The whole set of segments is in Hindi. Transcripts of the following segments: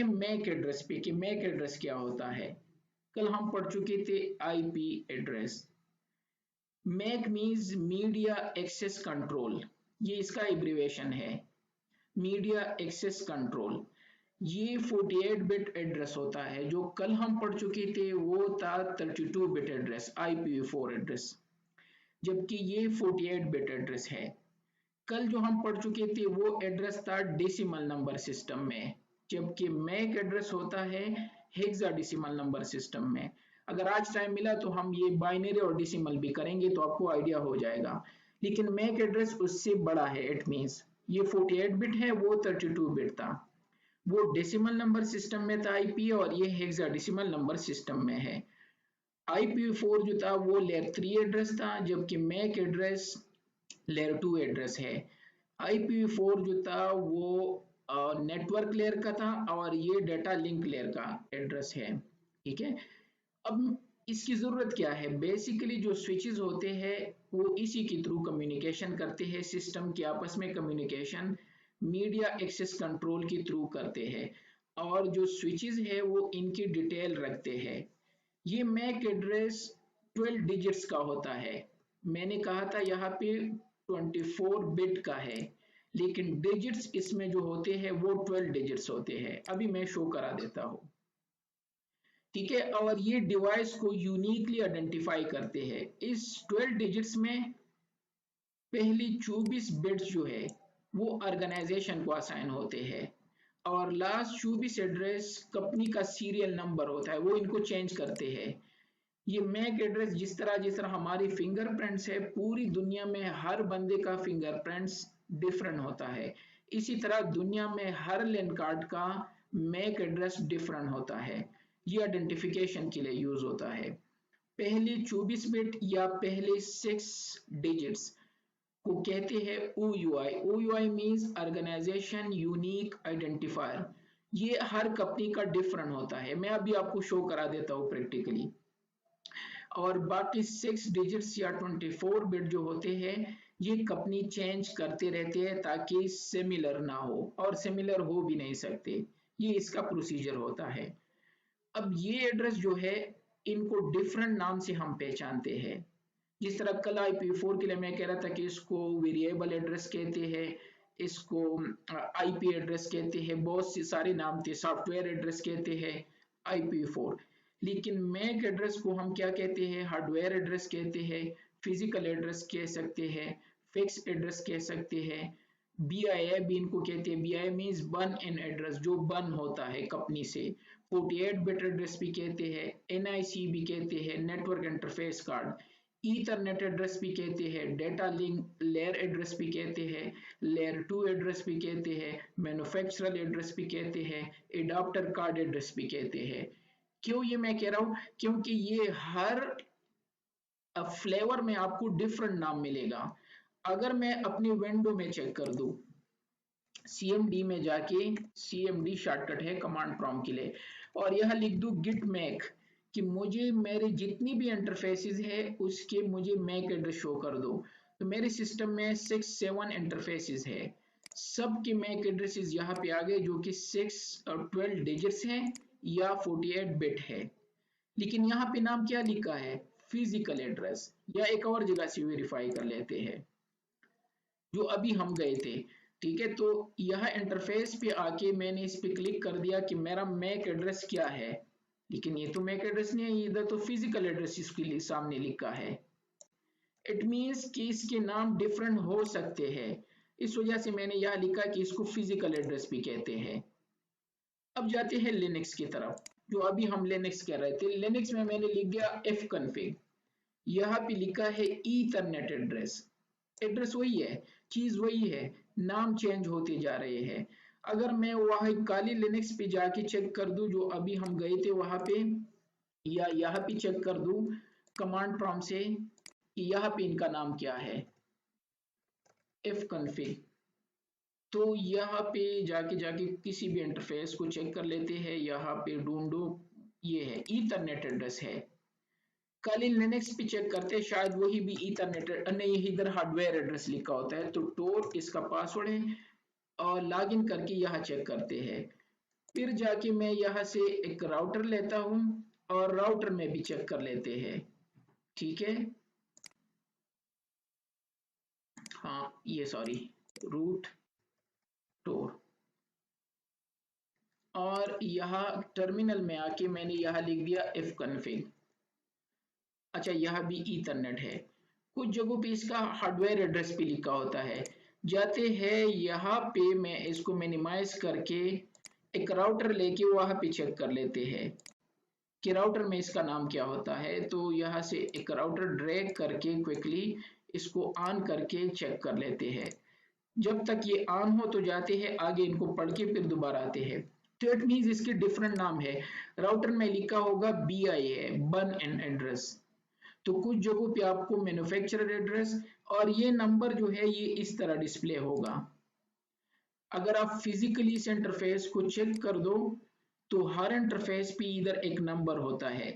मैक एड्रेस पे कि मैक एड्रेस क्या होता है। कल हम पढ़ चुके थे IP address. MAC means media access control, ये इसका एब्रिविएशन है, मीडिया एक्सेस कंट्रोल। ये 48 बिट एड्रेस होता है। जो कल हम पढ़ चुके थे वो था 32 बिट एड्रेस, IPv4 एड्रेस, जबकि ये 48 बिट एड्रेस है। कल जो हम पढ़ चुके थे वो एड्रेस था डेसिमल नंबर सिस्टम में, जबकि मैक एड्रेस होता है हेक्साडेसिमल नंबर सिस्टम में। अगर आज टाइम मिला तो हम ये बाइनरी और डेसिमल भी करेंगे तो आपको आइडिया हो जाएगा, लेकिन मैक एड्रेस उससे बड़ा है। इट मींस ये 48 बिट है, वो 32 बिट था। वो डेसिमल नंबर सिस्टम में था आईपी, और ये हेक्साडेसिमल नंबर सिस्टम में है। IPv4 जो था वो लेयर 3 एड्रेस था, जबकि मैक एड्रेस लेयर 2 एड्रेस है। IPv4 जो था वो नेटवर्क लेयर का था, और ये डेटा लिंक लेयर का एड्रेस है। ठीक है। अब इसकी जरूरत क्या है? बेसिकली जो स्विचेस होते हैं वो इसी के थ्रू कम्युनिकेशन करते हैं, सिस्टम के आपस में कम्युनिकेशन मीडिया एक्सेस कंट्रोल के थ्रू करते हैं, और जो स्विचेस है वो इनकी डिटेल रखते हैं। ये मैक एड्रेस 12 डिजिट्स का होता है। मैंने कहा था यहाँ पे 24 बिट का है, लेकिन डिजिट्स इसमें जो होते हैं वो 12 डिजिट्स होते हैं। अभी मैं शो करा देता हूँ। ठीक है। और ये डिवाइस को यूनिकली आइडेंटिफाई करते हैं। इस 12 डिजिट्स में पहली 24 बिट्स जो है वो ऑर्गेनाइजेशन को असाइन होते हैं, और लास्ट 24 एड्रेस कंपनी का सीरियल नंबर होता है, वो इनको चेंज करते हैं। ये मैक एड्रेस जिस तरह हमारी फिंगरप्रिंट्स है, पूरी दुनिया में हर बंदे का फिंगरप्रिंट्स डिफरेंट होता है। इसी तरह दुनिया में हर लैंड कार्ड का मैक एड्रेस डिफरेंट होता है। ये आइडेंटिफिकेशन के लिए यूज होता है। पहली 24 बिट या पहले 6 डिजिट्स को कहते हैं OUI। OUI means organization unique identifier. ये हर कंपनी का डिफरेंट होता है। मैं अभी आपको शो करा देता हूँ प्रैक्टिकली। और बाकी 6 डिजिट्स या 24 बिट जो होते हैं ये कंपनी चेंज करते रहते हैं ताकि सिमिलर ना हो, और सिमिलर हो भी नहीं सकते। ये इसका प्रोसीजर होता है। अब ये एड्रेस जो है इनको डिफरेंट नाम से हम पहचानते हैं। जिस तरह कल IPv4 के लिए मैं कह रहा था कि इसको वेरिएबल एड्रेस कहते हैं, इसको IP एड्रेस कहते हैं, बहुत से सारे नाम थे, सॉफ्टवेयर एड्रेस कहते हैं IPv4। लेकिन मैक एड्रेस को हम क्या कहते हैं? हार्डवेयर एड्रेस कहते हैं, फिजिकल एड्रेस कह सकते हैं, फिक्स एड्रेस कह सकते हैं, BIA भी इनको कहते हैं। BIA मीन्स बर्न इन एड्रेस, जो बर्न होता है कंपनी से। 48 बिट एड्रेस भी कहते हैं, NIC भी कहते हैं, network interface card. Ethernet address भी कहते हैं, डेटा लिंक लेयर एड्रेस भी कहते हैं, लेयर 2 एड्रेस भी कहते हैं, मैन्युफैक्चरर एड्रेस भी कहते हैं, एडाप्टर कार्ड एड्रेस भी कहते हैं। क्यों ये मैं कह रहा हूं? क्योंकि ये हर फ्लेवर में आपको डिफरेंट नाम मिलेगा। अगर मैं अपनी विंडो में चेक कर दूं, CMD में जाके, CMD शॉर्टकट है कमांड प्रॉम्प्ट के लिए, और यह लिख दूं git मैक, कि मुझे मेरे जितनी भी इंटरफेसेस है उसके मुझे मैक एड्रेस शो कर दो। तो मेरे सिस्टम में 6-7 इंटरफेसेस है, सबके मैक एड्रेसेस यहाँ पे आ गए, जो कि 6 और 12 डिजिट्स हैं या 48 बिट है। लेकिन यहाँ पे नाम क्या लिखा है? Physical address. या एक और जगह से वेरीफाई कर लेते हैं, जो अभी हम गए थे। ठीक है। तो यह इंटरफेस पे आके मैंने इस पे क्लिक कर दिया कि मेरा मैक एड्रेस क्या है, लेकिन ये तो मैक एड्रेस नहीं है, इधर तो फिजिकल एड्रेस इसके लिए सामने लिखा है। इट मीन्स कि इसके नाम डिफरेंट हो सकते हैं, इस वजह से मैंने यह लिखा कि इसको फिजिकल एड्रेस भी कहते हैं। अब जाते हैं लिनक्स की तरफ, जो अभी हम लिनक्स कह रहे थे। लिनक्स में मैंने लिख दिया fconfig। यहाँ पे लिखा है ईथरनेट एड्रेस। एड्रेस वही है, चीज वही है, नाम चेंज होते जा रहे हैं। अगर मैं वहां काली लिनक्स पे जाके चेक कर दूं, जो अभी हम गए थे वहां पे, या यहाँ पे चेक कर दूं कमांड प्रॉम्प्ट से कि यहाँ पे इनका नाम क्या है, fconfig। तो यहाँ पे जाके जाके किसी भी इंटरफेस को चेक कर लेते हैं। यहाँ पे ढूंढो, ये है ईथरनेट एड्रेस है। कल इन लिनक्स पे चेक करते हैं, शायद वही भी ईथरनेट नहीं, इधर हार्डवेयर एड्रेस लिखा होता है। तो टोर इसका पासवर्ड है, और लॉगिन करके यहाँ चेक करते हैं। फिर जाके मैं यहाँ से एक राउटर लेता हूँ और राउटर में भी चेक कर लेते हैं। ठीक है, हाँ ये सॉरी, रूट टोर, और यहाँ टर्मिनल में आके मैंने यहाँ लिख दिया इफ कन्फिग। अच्छा, यहाँ भी ईथरनेट है। कुछ जगहों पे इसका हार्डवेयर एड्रेस भी लिखा होता है। जाते हैं यहाँ पे, मैं इसको मिनिमाइज करके एक राउटर लेके वहां पे चेक कर लेते हैं कि राउटर में इसका नाम क्या होता है। तो यहाँ से एक राउटर ड्रैग करके क्विकली इसको ऑन करके चेक कर लेते हैं। जब तक ये ऑन हो तो जाते हैं आगे, इनको पढ़ के फिर दोबारा आते हैं। तो इट मीन्स इसके डिफरेंट नाम है। राउटर में लिखा होगा BI है, बर्न इन एड्रेस। तो कुछ जगहों पे आपको मैन्युफैक्चरर एड्रेस और ये नंबर जो है ये इस तरह डिस्प्ले होगा। अगर आप फिजिकली इस इंटरफेस को चेक कर दो तो हर इंटरफेस पे इधर एक नंबर होता है।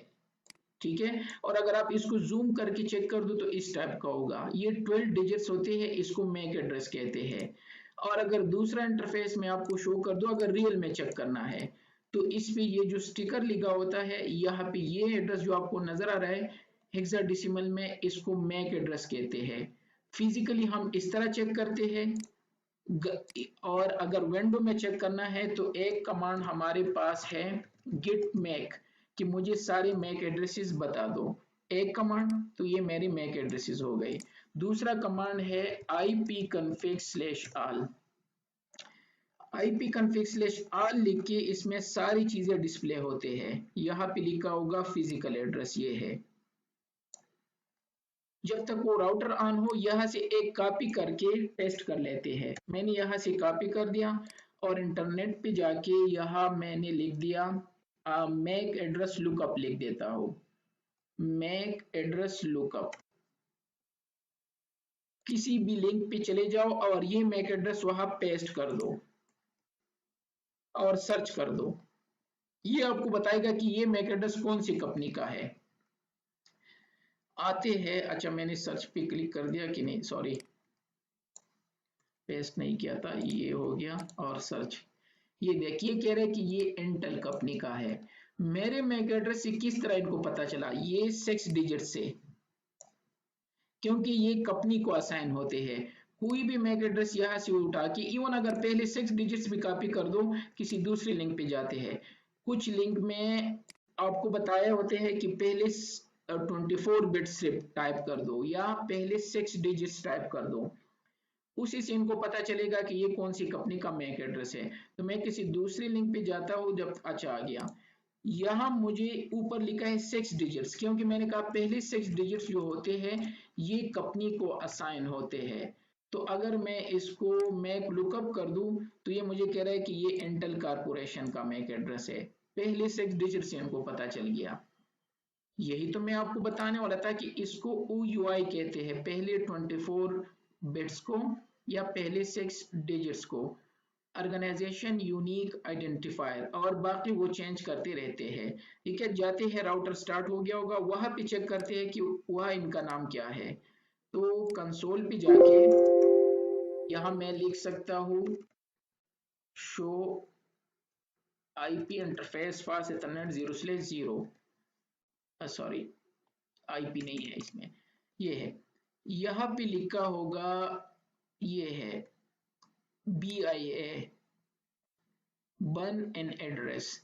ठीक है, और अगर आप इसको जूम करके चेक कर दो तो इस टाइप का होगा। ये 12 डिजिट्स होते हैं, इसको मैक एड्रेस कहते हैं। और अगर दूसरा इंटरफेस में आपको शो कर दो, अगर रियल में चेक करना है, तो इस पे ये जो स्टिकर लिखा होता है यहाँ पे, ये एड्रेस जो आपको नजर आ रहा है हेक्साडेसिमल में, इसको मैक एड्रेस कहते हैं। फिजिकली हम इस तरह चेक करते हैं। और अगर विंडो में चेक करना है तो एक कमांड हमारे पास है गिट मैक, कि मुझे सारे मैक एड्रेसेस बता दो। एक कमांड, तो ये मेरी मैक एड्रेसेस हो गई। दूसरा कमांड है ipconfig/all। ipconfig/all लिख के इसमें सारी चीजें डिस्प्ले होते हैं। यहाँ पे लिखा होगा फिजिकल एड्रेस, ये है। जब तक वो राउटर ऑन हो, यहाँ से एक कॉपी करके पेस्ट कर लेते हैं। मैंने यहाँ से कॉपी कर दिया और इंटरनेट पे जाके यहाँ मैंने लिख दिया मैक एड्रेस लुकअप, लिख देता हूँ मैक एड्रेस लुकअप। किसी भी लिंक पे चले जाओ और ये मैक एड्रेस वहां पेस्ट कर दो और सर्च कर दो। ये आपको बताएगा कि ये मैक एड्रेस कौन सी कंपनी का है। आते हैं, अच्छा मैंने सर्च पे क्लिक कर दिया कि नहीं, सॉरी पेस्ट नहीं किया था, ये हो गया और सर्च। ये देखिए कह रहे हैं कि ये इंटेल कंपनी का है। मेरे मैक एड्रेस से किस तरह इनको पता चला? ये 6 डिजिट से, क्योंकि ये कंपनी को असाइन होते हैं। कोई भी मैक एड्रेस यहाँ से उठा के, इवन अगर पहले 6 डिजिट्स भी कॉपी कर दो, किसी दूसरे लिंक पे जाते हैं। कुछ लिंक में आपको बताए होते हैं कि पहले 24 बिट स्क्रिप्ट टाइप कर दो या पहले 6 डिजिट्स टाइप कर दो। उसी से इनको पता चलेगा कि ये कौन सी कंपनी का मैक एड्रेस है। तो मैं किसी दूसरी लिंक पे जाता हूँ, जब अच्छा आ गया, यहाँ मुझे ऊपर लिखा है 6 डिजिट्स, क्योंकि मैंने कहा पहले 6 डिजिट्स जो होते हैं ये कंपनी को असाइन होते हैं। तो अगर मैं इसको मैक लुकअप कर दूं तो ये मुझे कह रहा है कि ये इंटेल कारपोरेशन का मैक एड्रेस है। पहले 6 डिजिट से इनको पता चल गया। यही तो मैं आपको बताने वाला था कि इसको OUI कहते हैं, पहले 24 बिट्स को या पहले 6 डिजिट्स को, ऑर्गेनाइजेशन यूनिक आइडेंटिफायर, और बाकी वो चेंज करते रहते हैं। ठीक है, जाते हैं राउटर स्टार्ट हो गया होगा, वहां पे चेक करते हैं कि वह इनका नाम क्या है। तो कंसोल पे जाके यहाँ मैं लिख सकता हूँ show IP interface fast Ethernet 0/0, sorry IP नहीं है इसमें, ये है। यहाँ पे लिखा होगा, ये है BIA, बर्न इन एड्रेस,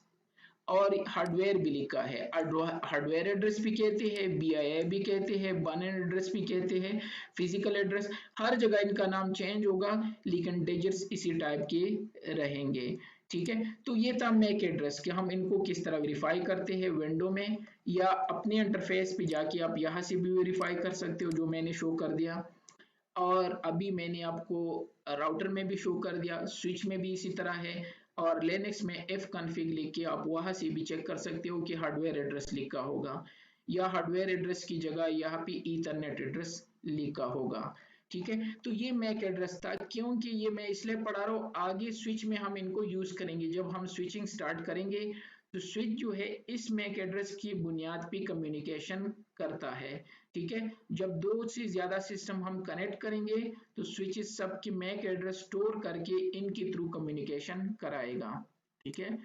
और हार्डवेयर भी लिखा है। हार्डवेयर एड्रेस भी कहते हैं, BIA भी कहते हैं, बर्न इन एड्रेस भी कहते हैं, फिजिकल एड्रेस। हर जगह इनका नाम चेंज होगा लेकिन डिजिट्स इसी टाइप के रहेंगे। ठीक है, तो ये था मैक एड्रेस कि हम इनको किस तरह वेरीफाई करते हैं विंडो में, या अपने इंटरफेस पे जाके आप यहाँ से भी वेरीफाई कर सकते हो, जो मैंने शो कर दिया। और अभी मैंने आपको राउटर में भी शो कर दिया, स्विच में भी इसी तरह है, और लिनक्स में fconfig लिख के आप वहां से भी चेक कर सकते हो कि हार्डवेयर एड्रेस लिखा होगा, या हार्डवेयर एड्रेस की जगह यहाँ पे ईथरनेट एड्रेस लिखा होगा। ठीक है, तो ये मैक एड्रेस था, क्योंकि ये मैं इसलिए पढ़ा रहा हूँ, आगे स्विच में हम इनको यूज करेंगे। जब हम स्विचिंग स्टार्ट करेंगे तो स्विच जो है इस मैक एड्रेस की बुनियाद पे कम्युनिकेशन करता है। ठीक है, जब दो से ज्यादा सिस्टम हम कनेक्ट करेंगे तो स्विचेस सबकी मैक एड्रेस स्टोर करके इनके थ्रू कम्युनिकेशन कराएगा। ठीक है,